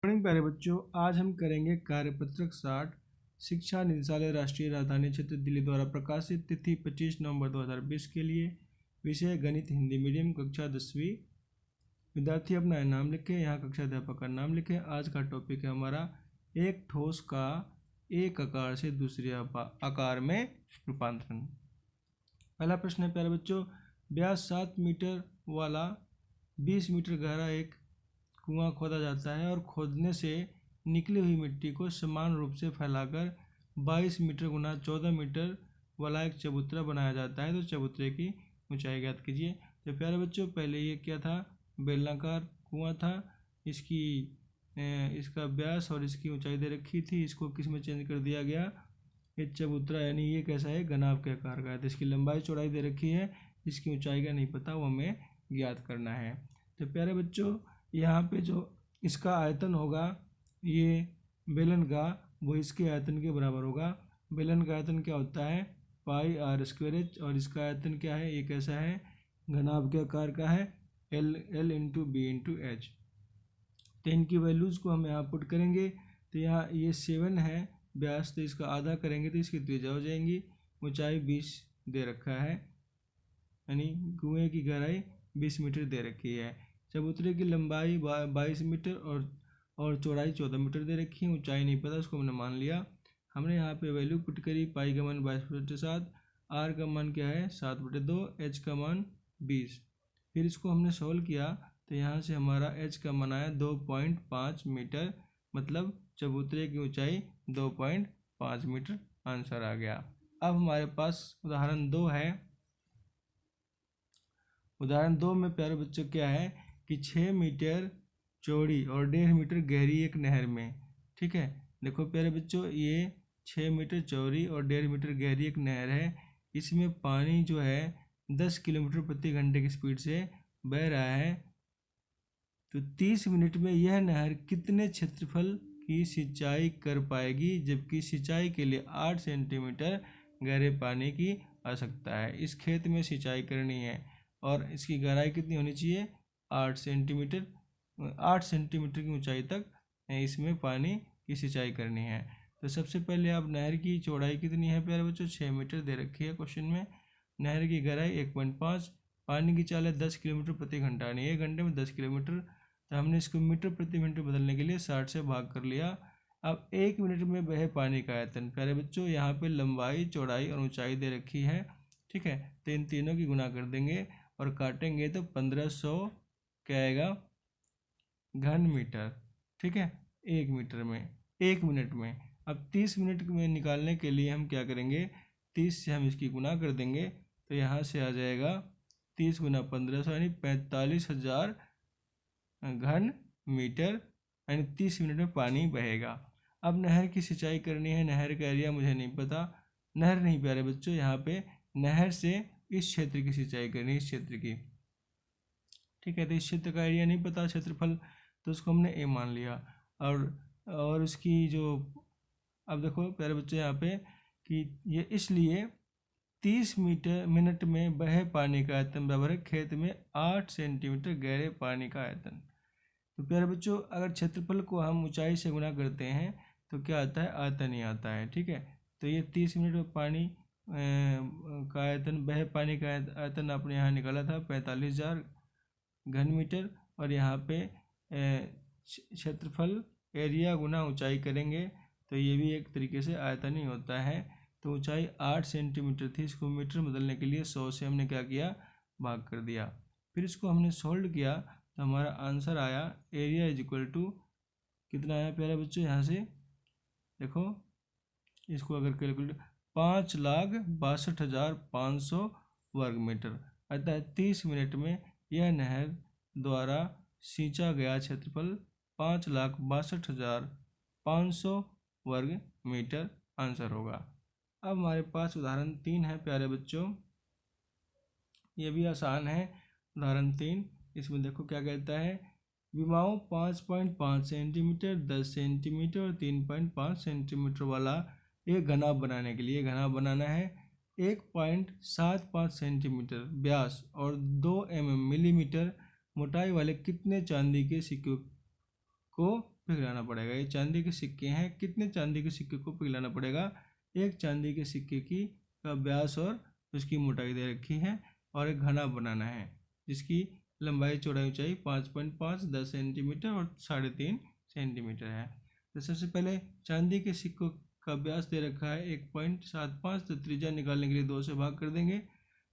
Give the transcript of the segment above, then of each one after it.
Morning प्यारे बच्चों, आज हम करेंगे कार्यपत्रक 60 शिक्षा निदेशालय राष्ट्रीय राजधानी क्षेत्र दिल्ली द्वारा प्रकाशित तिथि 25 नवंबर 2020 के लिए। विषय गणित हिंदी मीडियम कक्षा 10वीं। विद्यार्थी अपना नाम लिखें, यहाँ कक्षा अध्यापक का नाम लिखें। आज का टॉपिक है हमारा एक ठोस का एक आकार से दूसरे आकार में रूपांतरण। पहला प्रश्न है प्यारे बच्चों, व्यास 7 मीटर वाला 20 मीटर गहरा एक कुआं खोदा जाता है और खोदने से निकली हुई मिट्टी को समान रूप से फैलाकर 22 मीटर गुना 14 मीटर वाला एक चबूतरा बनाया जाता है। तो चबूतरे की ऊंचाई ज्ञात कीजिए। तो प्यारे बच्चों, पहले ये क्या था, बेलनाकार कुआं था। इसका व्यास और इसकी ऊंचाई दे रखी थी। इसको किस में चेंज कर दिया गया, ये चबूतरा, यानी ये कैसा है, घनाभ के आकार का है। तो इसकी लंबाई चौड़ाई दे रखी है, इसकी ऊंचाई का नहीं पता, वो हमें ज्ञात करना है। तो प्यारे बच्चों, यहाँ पे जो इसका आयतन होगा ये बेलन का, वो इसके आयतन के बराबर होगा। बेलन का आयतन क्या होता है, पाई आर स्क्वायर एच, और इसका आयतन क्या है, ये कैसा है, घनाभ के आकार का है, L into B into H. तो इनकी वैल्यूज़ को हम यहाँ पुट करेंगे। तो यहाँ ये 7 है व्यास, तो इसका आधा करेंगे तो इसकी त्रिज्या हो जाएंगी। ऊंचाई 20 दे रखा है, यानी कुएँ की गहराई 20 मीटर दे रखी है। चबूतरे की लंबाई 22 मीटर और चौड़ाई 14 मीटर दे रखी है। ऊंचाई नहीं पता, उसको हमने मान लिया। हमने यहाँ पे वैल्यू पुट करी, पाई का मान 22/7, आर का मान क्या है 7/2, एच का मान 20। फिर इसको हमने सॉल्व किया तो यहाँ से हमारा एच का मान आया 2.5 मीटर, मतलब चबूतरे की ऊंचाई 2.5 मीटर आंसर आ गया। अब हमारे पास उदाहरण 2 है। उदाहरण 2 में प्यारे बच्चों क्या है कि 6 मीटर चौड़ी और 1.5 मीटर गहरी एक नहर में, ठीक है, देखो प्यारे बच्चों, ये 6 मीटर चौड़ी और 1.5 मीटर गहरी एक नहर है। इसमें पानी जो है 10 किलोमीटर प्रति घंटे की स्पीड से बह रहा है। तो 30 मिनट में यह नहर कितने क्षेत्रफल की सिंचाई कर पाएगी, जबकि सिंचाई के लिए 8 सेंटीमीटर गहरे पानी की आवश्यकता है। इस खेत में सिंचाई करनी है और इसकी गहराई कितनी होनी चाहिए, 8 सेंटीमीटर। 8 सेंटीमीटर की ऊंचाई तक इसमें पानी की सिंचाई करनी है। तो सबसे पहले आप नहर की चौड़ाई कितनी है प्यारे बच्चों, 6 मीटर दे रखी है क्वेश्चन में। नहर की गहराई 1.5, पानी की चाल है 10 किलोमीटर प्रति घंटा, यानी 1 घंटे में 10 किलोमीटर। तो हमने इसको मीटर प्रति मिनट बदलने के लिए 60 से भाग कर लिया। अब 1 मिनट में बहे पानी का आयतन, प्यारे बच्चों यहाँ पे लंबाई चौड़ाई और ऊंचाई दे रखी है, ठीक है। तो इन तीनों की गुना कर देंगे और काटेंगे तो 1500 क्या आएगा, घन मीटर, ठीक है, 1 मीटर में, 1 मिनट में। अब 30 मिनट में निकालने के लिए हम क्या करेंगे, 30 से हम इसकी गुना कर देंगे तो यहाँ से आ जाएगा 30 गुना 1500, यानी 45,000 घन मीटर, यानी 30 मिनट में पानी बहेगा। अब नहर की सिंचाई करनी है, नहर का एरिया मुझे नहीं पता, नहर नहीं प्यारे बच्चों, यहाँ पे नहर से इस क्षेत्र की सिंचाई करनी है, इस क्षेत्र की, ठीक है। तो इस क्षेत्र का एरिया नहीं पता, क्षेत्रफल, तो उसको हमने ए मान लिया। और उसकी जो, अब देखो प्यारे बच्चों यहाँ पे कि ये इसलिए 30 मिनट में बहे पानी का आयतन बराबर है खेत में 8 सेंटीमीटर गहरे पानी का आयतन। तो प्यारे बच्चों, अगर क्षेत्रफल को हम ऊंचाई से गुना करते हैं तो क्या आता है, आयतन ही आता है, ठीक है। तो ये 30 मिनट में पानी का आयतन, बहे पानी का आयतन आपने यहाँ निकाला था 45,000 घन मीटर, और यहाँ पे क्षेत्रफल एरिया गुना ऊंचाई करेंगे तो ये भी एक तरीके से आयतन ही होता है। तो ऊंचाई 8 सेंटीमीटर थी, इसको मीटर बदलने के लिए 100 से हमने क्या किया, भाग कर दिया। फिर इसको हमने सोल्व किया तो हमारा आंसर आया, एरिया इज इक्वल टू कितना आया प्यारे बच्चों, यहाँ से देखो, इसको अगर कैलकुलेट, 5,62,500 वर्ग मीटर, अतः 30 मिनट में यह नहर द्वारा सींचा गया क्षेत्रफल 5,62,500 वर्ग मीटर आंसर होगा। अब हमारे पास उदाहरण 3 है प्यारे बच्चों, ये भी आसान है। उदाहरण 3, इसमें देखो क्या कहता है, विमाओं 5.5 सेंटीमीटर, 10 सेंटीमीटर और 3.5 सेंटीमीटर वाला एक घनाभ बनाने के लिए, घनाभ बनाना है 1.75 सेंटीमीटर व्यास और 2 मिलीमीटर मोटाई वाले कितने चांदी के सिक्कों को पिघलाना पड़ेगा। ये चांदी के सिक्के हैं, कितने चांदी के सिक्के को पिघलाना पड़ेगा? एक चांदी के सिक्के की का व्यास और उसकी मोटाई दे रखी है और एक घना बनाना है जिसकी लंबाई चौड़ाई ऊंचाई 5.5 10 सेंटीमीटर और 3.5 सेंटीमीटर है। तो सबसे पहले चांदी के सिक्कों का व्यास दे रखा है 1.75, तो त्रिज्या निकालने के लिए 2 से भाग कर देंगे।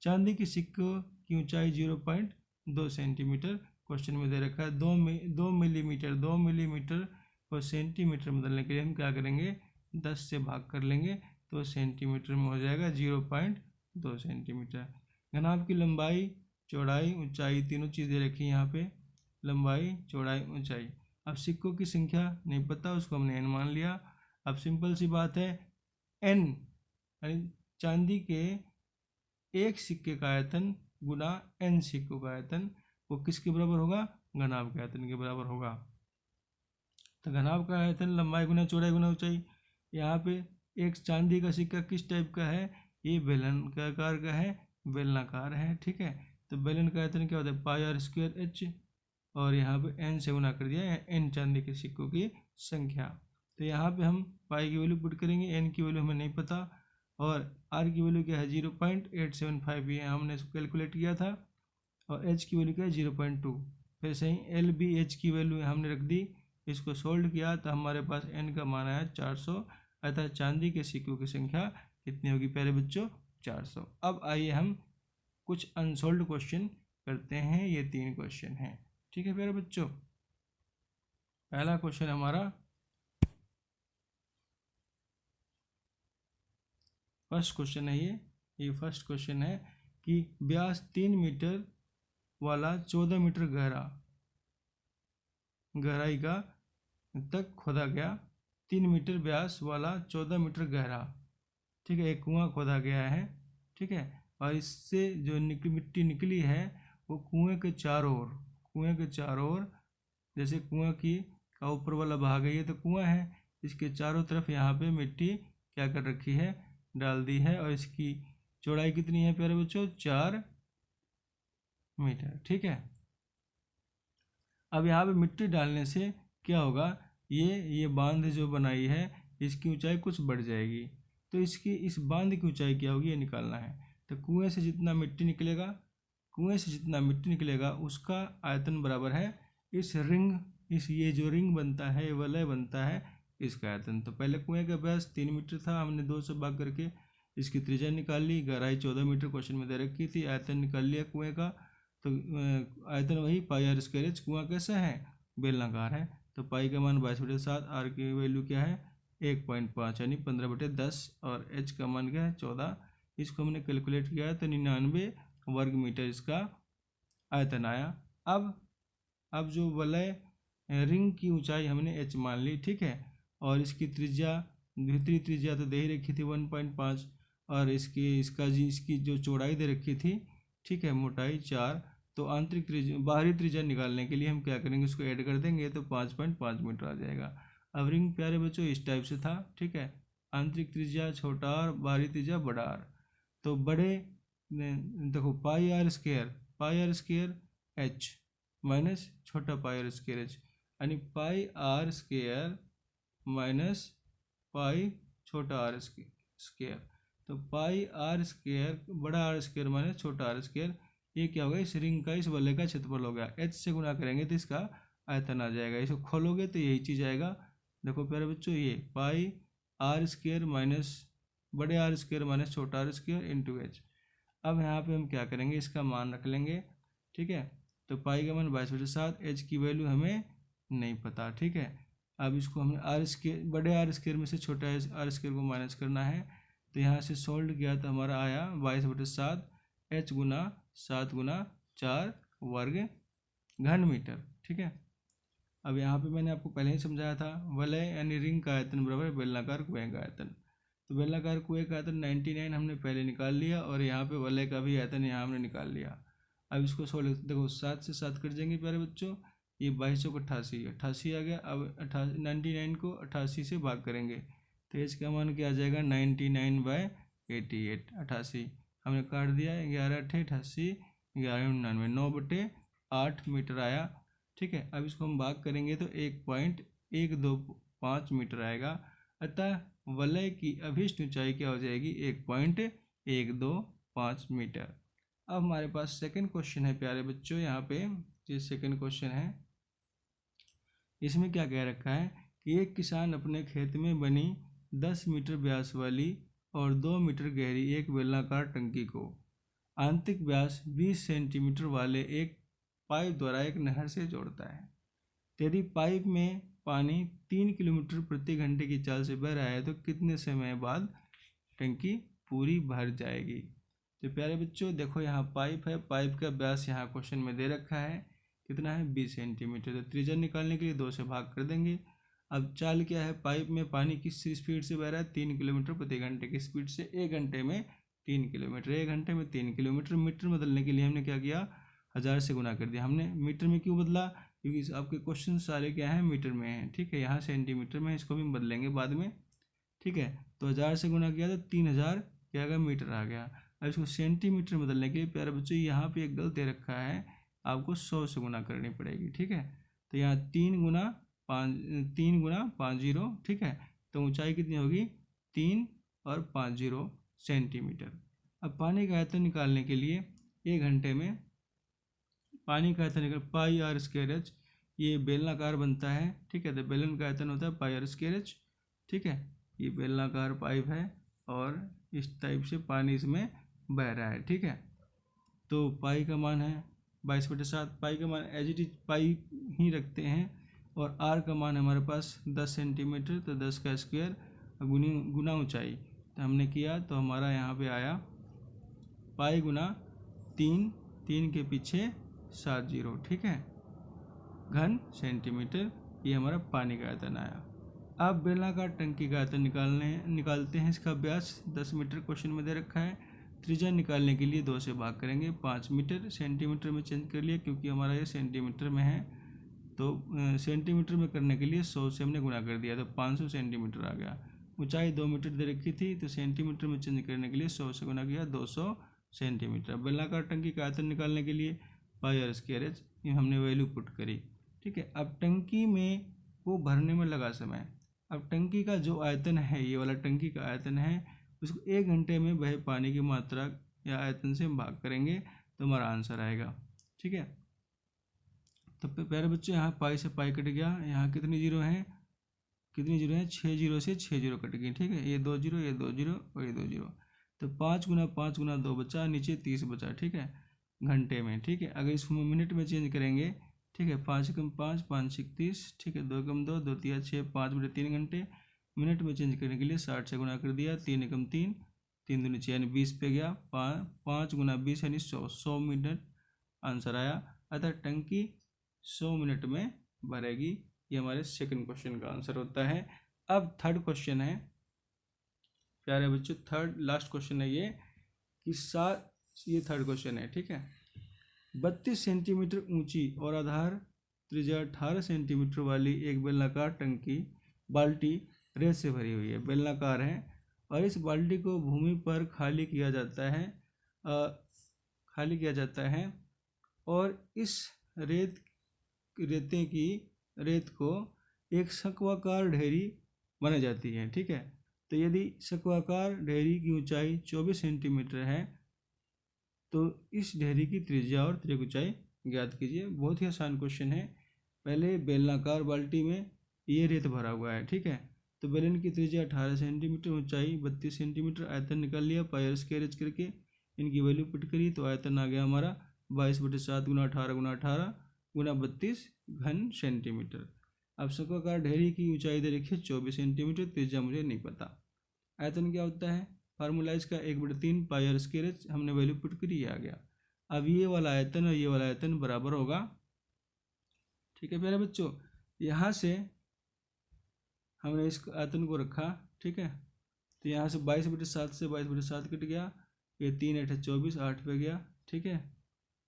चांदी के सिक्कों की ऊंचाई 0.2 सेंटीमीटर क्वेश्चन में दे रखा है। 2 मिलीमीटर को सेंटीमीटर बदलने के लिए हम क्या करेंगे? 10 से भाग कर लेंगे तो सेंटीमीटर में हो जाएगा 0.2 सेंटीमीटर। घनाभ की लंबाई चौड़ाई ऊंचाई तीनों चीज़ें रखी यहाँ पे, लंबाई चौड़ाई ऊंचाई। अब सिक्कों की संख्या नहीं पता, उसको हमने n मान लिया। अब सिंपल सी बात है, n यानी चांदी के एक सिक्के का आयतन गुना n सिक्कों का आयतन वो किसके बराबर होगा? घनाभ के आयतन के बराबर होगा। तो घनाभ का आयतन लंबाई गुना चौड़ाई गुना ऊंचाई। यहाँ पे एक चांदी का सिक्का किस टाइप का है? ये बेलनाकार का है, बेलनाकार है, ठीक है। तो बेलन का आयतन क्या होता है? पाई आर स्क्वायर एच, और यहाँ पे n से गुना कर दिया, n चांदी के सिक्कों की संख्या। तो यहाँ पे हम पाई की वैल्यू पुट करेंगे, n की वैल्यू हमें नहीं पता, और r की वैल्यू क्या है? 0.875 ये हमने इसको कैलकुलेट किया था, और h की वैल्यू क्या है? 0.2। फिर सही एल बी एच की वैल्यू हमने रख दी, इसको सोल्व किया तो हमारे पास n का मान आया 400, अतः चांदी के सिक्कों की संख्या कितनी होगी प्यारे बच्चों? 400। अब आइए हम कुछ अनसोल्व्ड क्वेश्चन करते हैं, ये 3 क्वेश्चन हैं, ठीक है प्यारे बच्चों। पहला क्वेश्चन हमारा फर्स्ट क्वेश्चन है, ये फर्स्ट क्वेश्चन है कि व्यास 3 मीटर वाला 14 मीटर गहराई का तक खोदा गया, 3 मीटर व्यास वाला 14 मीटर गहरा, ठीक है, एक कुआं खोदा गया है, ठीक है। और इससे जो मिट्टी निकली है वो कुएं के चारों ओर, जैसे कुआं की का ऊपर वाला भाग है, ये तो कुआं है, इसके चारों तरफ यहाँ पे मिट्टी क्या कर रखी है? डाल दी है। और इसकी चौड़ाई कितनी है प्यारे बच्चों? 4 मीटर, ठीक है। अब यहाँ पे मिट्टी डालने से क्या होगा? ये बांध जो बनाई है इसकी ऊंचाई कुछ बढ़ जाएगी, तो इस बांध की ऊंचाई क्या होगी ये निकालना है। तो कुएं से जितना मिट्टी निकलेगा उसका आयतन बराबर है ये जो रिंग बनता है, ये वलय बनता है, इसका आयतन। तो पहले कुएं का व्यास 3 मीटर था, हमने 2 से भाग करके इसकी त्रिज्या निकाल ली, गहराई 14 मीटर क्वेश्चन में दे रखी थी, आयतन निकाल लिया कुएं का। तो आयतन वही पाई आर स्क्वायर एच। कुआं कैसा है? बेलनाकार है, तो पाई का मान 22/7, आर की वैल्यू क्या है? 1.5 यानी 15/10, और एच का मान क्या है? 14। इसको हमने कैलकुलेट किया तो 99 वर्ग मीटर इसका आयतन आया। अब जो वलय रिंग की ऊंचाई हमने एच मान ली, ठीक है, और इसकी त्रिज्या भीतरी त्रिज्या तो दे ही रखी थी 1.5, और इसकी जो चौड़ाई दे रखी थी, ठीक है, मोटाई 4। तो बाहरी त्रिज्या निकालने के लिए हम क्या करेंगे? उसको ऐड कर देंगे तो 5.5 मीटर आ जाएगा। अब रिंग प्यारे बच्चों इस टाइप से था, ठीक है, आंतरिक त्रिज्या छोटा आर, बाहरी त्रिज्या बड़ा आर। तो देखो पाई आर स्क्वायर एच माइनस छोटा पाई आर स्क्वायर एच, यानी पाई आर स्क्वायर माइनस पाई छोटा आर स्क्वायर। तो पाई आर स्क्वायर बड़ा आर स्क्वायर माइनस छोटा आर स्क्वायर, ये क्या होगा? इस रिंग का, इस वलय का क्षेत्रफल हो गया। एच से गुना करेंगे तो इसका आयतन आ जाएगा, इसको खोलोगे तो यही चीज़ आएगा। देखो प्यारे बच्चों, ये पाई आर स्क्वायर माइनस बड़े आर स्क्वायर माइनस छोटा आर स्क्वायर इंटू एच। अब यहाँ पे हम क्या करेंगे? इसका मान रख लेंगे, ठीक है। तो पाई का मान 22/7, एच की वैल्यू हमें नहीं पता, ठीक है। अब इसको हमें बड़े आर स्क्वायर में से छोटा आर स्क्वायर को माइनस करना है, तो यहाँ से सोल्व किया तो हमारा आया 22/7 एच गुना 7 गुना 4 वर्ग घन मीटर, ठीक है। अब यहाँ पे मैंने आपको पहले ही समझाया था, वलय यानी रिंग का आयतन बराबर बेलनाकार कुएं का आयतन। तो बेलनाकार कुएं का आयतन 99 हमने पहले निकाल लिया, और यहाँ पे वलय का भी आयतन यहाँ हमने निकाल लिया। अब इसको सोल्व, देखो 7 से 7 कट जाएंगे प्यारे बच्चों, ये 22 को 88 आ गया। अब 99 को 88 से भाग करेंगे तो एच का मान क्या आ जाएगा? 99/88, 88 हमने काट दिया, 11×8 = 88, 11×99 9/8 मीटर आया, ठीक है। अब इसको हम भाग करेंगे तो 1.1 125 मीटर आएगा। अतः वलय की अभीष्ट ऊंचाई क्या हो जाएगी? 1.125 मीटर। अब हमारे पास सेकंड क्वेश्चन है प्यारे बच्चों। यहाँ पे ये सेकंड क्वेश्चन है, इसमें क्या कह रखा है कि एक किसान अपने खेत में बनी 10 मीटर व्यास वाली और 2 मीटर गहरी एक बेलनाकार टंकी को आंतरिक व्यास 20 सेंटीमीटर वाले एक पाइप द्वारा एक नहर से जोड़ता है। यदि पाइप में पानी 3 किलोमीटर प्रति घंटे की चाल से बह रहा है तो कितने समय बाद टंकी पूरी भर जाएगी? तो प्यारे बच्चों देखो, यहाँ पाइप है, पाइप का व्यास यहाँ क्वेश्चन में दे रखा है, कितना है? 20 सेंटीमीटर। तो त्रिज्या निकालने के लिए 2 से भाग कर देंगे। अब चाल क्या है? पाइप में पानी किस स्पीड से बह रहा है? 3 किलोमीटर प्रति घंटे की स्पीड से। 1 घंटे में 3 किलोमीटर, 1 घंटे में 3 किलोमीटर। मीटर बदलने के लिए हमने क्या किया? 1000 से गुना कर दिया। हमने मीटर में क्यों बदला? क्योंकि आपके क्वेश्चन सारे क्या हैं? मीटर में हैं, ठीक है। यहाँ सेंटीमीटर में, इसको भी बदलेंगे बाद में, ठीक है। तो 1000 से गुना किया तो 3000 क्या आ गया? मीटर आ गया। अब इसको सेंटीमीटर में बदलने के लिए प्यारे बच्चों यहाँ पे एक गलत दे रखा है, आपको 100 से गुना करनी पड़ेगी, ठीक है। तो यहाँ 3 गुना 50, ठीक है। तो ऊंचाई कितनी होगी? 3 और 50 सेंटीमीटर। अब पानी का आयतन निकालने के लिए 1 घंटे में पानी का आयतन निकल पाई आर स्क्वायर एच, ये बेलनाकार बनता है, ठीक है। तो बेलन का आयतन होता है पाई आर स्क्वायर एच, ठीक है। ये बेलनाकार पाइप है और इस टाइप से पानी इसमें बह रहा है, ठीक है। तो पाई का मान है 22/7। पाई का मान एज इट इज पाई ही रखते हैं। और आर का मान हमारे पास 10 सेंटीमीटर, तो 10 का स्क्वायर गुना ऊंचाई। तो हमने किया तो हमारा यहाँ पे आया पाई गुना 3 के पीछे 70, ठीक है, घन सेंटीमीटर। ये हमारा पानी का आयतन आया। अब बेलनाकार टंकी का आयतन निकालते हैं। इसका व्यास 10 मीटर क्वेश्चन में दे रखा है। त्रिज्या निकालने के लिए 2 से भाग करेंगे। 5 मीटर सेंटीमीटर में चेंज कर लिया क्योंकि हमारा ये सेंटीमीटर में है। तो सेंटीमीटर में करने के लिए 100 से हमने गुना कर दिया तो 500 सेंटीमीटर आ गया। ऊंचाई 2 मीटर दे रखी थी तो सेंटीमीटर में चेंज करने के लिए 100 से गुना किया 200 सेंटीमीटर। बेलनाकार टंकी का आयतन निकालने के लिए पाई आर स्क्वायर एच, ये हमने वैल्यू पुट करी, ठीक है। अब टंकी में वो भरने में लगा समय। अब टंकी का जो आयतन है, ये वाला टंकी का आयतन है, उसको 1 घंटे में बहे पानी की मात्रा या आयतन से हम भाग करेंगे तो हमारा आंसर आएगा, ठीक है। तो प्यारे बच्चों यहाँ पाई से पाई कट गया। यहाँ कितनी जीरो हैं? 6 जीरो से 6 जीरो कट गई, ठीक है। ये 2 जीरो, ये 2 जीरो और ये 2 जीरो। तो 5 गुना 5 गुना 2 बचा, नीचे 30 बचा, ठीक है, घंटे में, ठीक है। अगर इसको मिनट में चेंज करेंगे, ठीक है, 5 कम 5, 5 6 30, ठीक है, 2 कम 2, 2 3 6, 5/3 घंटे। मिनट में चेंज करने के लिए 60 से गुना कर दिया। 3 एकम 3, 3 दूनी 6 यानी 20 पे गया। 5 गुना 20 यानी 100 मिनट आंसर आया। अतः टंकी 100 मिनट में भरेगी। ये हमारे सेकंड क्वेश्चन का आंसर होता है। अब थर्ड क्वेश्चन है प्यारे बच्चों, थर्ड लास्ट क्वेश्चन है ये कि ये थर्ड क्वेश्चन है, ठीक है। 32 सेंटीमीटर ऊंची और आधार त्रिज्या 18 सेंटीमीटर वाली एक बेलनाकार टंकी बाल्टी रेत से भरी हुई है, बेलनाकार है, और इस बाल्टी को भूमि पर खाली किया जाता है और इस रेत को एक शंक्वाकार ढेरी बनाई जाती है, ठीक है। तो यदि शंक्वाकार ढेरी की ऊंचाई 24 सेंटीमीटर है तो इस ढेरी की त्रिज्या और त्रिज्या ऊंचाई ज्ञात कीजिए। बहुत ही आसान क्वेश्चन है। पहले बेलनाकार बाल्टी में ये रेत भरा हुआ है, ठीक है। तो बेलन की त्रिज्या 18 सेंटीमीटर, ऊंचाई 32 सेंटीमीटर, आयतन निकाल लिया पाई आर स्क्वायर एच करके, इनकी वैल्यू पुट करी तो आयतन आ गया हमारा 22/7 गुना 18 गुना 18 गुना 32 घन सेंटीमीटर। अब शंक्वाकार ढेरी की ऊंचाई दे रखी है 24 सेंटीमीटर, त्रिज्या मुझे नहीं पता। आयतन क्या होता है? फार्मूला इसका 1/3 पाई आर स्क्वायर एच, हमने वैल्यू पुट करी, ये आ गया। अब ये वाला आयतन और ये वाला आयतन बराबर होगा, ठीक है प्यारे बच्चों। यहाँ से हमने इस आयतन को रखा, ठीक है। तो यहाँ से 22/7 से 22/7 कट गया, ये 3 8 24, 8 पे गया, ठीक है।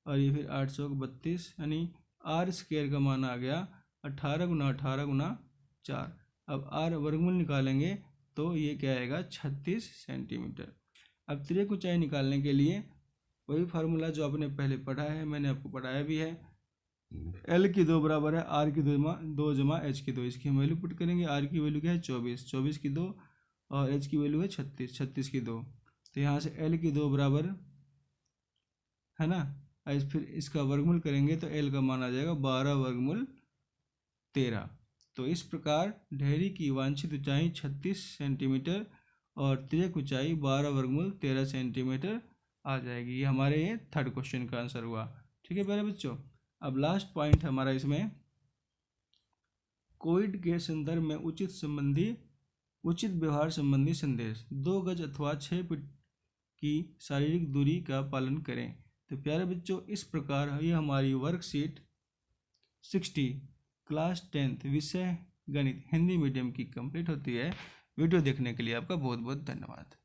और ये फिर 8 चौक 32 यानी आर स्क्वायर का मान आ गया 18 गुना 18 गुना 4। अब आर वर्गमूल निकालेंगे तो ये क्या आएगा? 36 सेंटीमीटर। अब त्रिज्या की ऊंचाई निकालने के लिए वही फार्मूला जो आपने पहले पढ़ा है, मैंने आपको पढ़ाया भी है, एल की 2 बराबर है आर की 2 जमा एच की 2। इसकी हम वैल्यू पुट करेंगे। आर की वैल्यू क्या है 24, 24 की 2 और एच की वैल्यू है 36, 36 की 2। तो यहाँ से एल की 2 बराबर है ना, फिर इसका वर्गमूल करेंगे तो एल का मान आ जाएगा 12 वर्गमूल 13। तो इस प्रकार ढेरी की वांछित ऊंचाई 36 सेंटीमीटर और तिर्यक ऊंचाई 12 वर्गमूल 13 सेंटीमीटर आ जाएगी। ये हमारे ये थर्ड क्वेश्चन का आंसर हुआ। ठीक है प्यारे बच्चों, अब लास्ट पॉइंट हमारा इसमें कोविड के संदर्भ में उचित व्यवहार संबंधी संदेश। 2 गज अथवा 6 फीट की शारीरिक दूरी का पालन करें। तो प्यारे बच्चों, इस प्रकार ये हमारी वर्कशीट 60 क्लास 10th विषय गणित हिंदी मीडियम की कंप्लीट होती है। वीडियो देखने के लिए आपका बहुत बहुत धन्यवाद।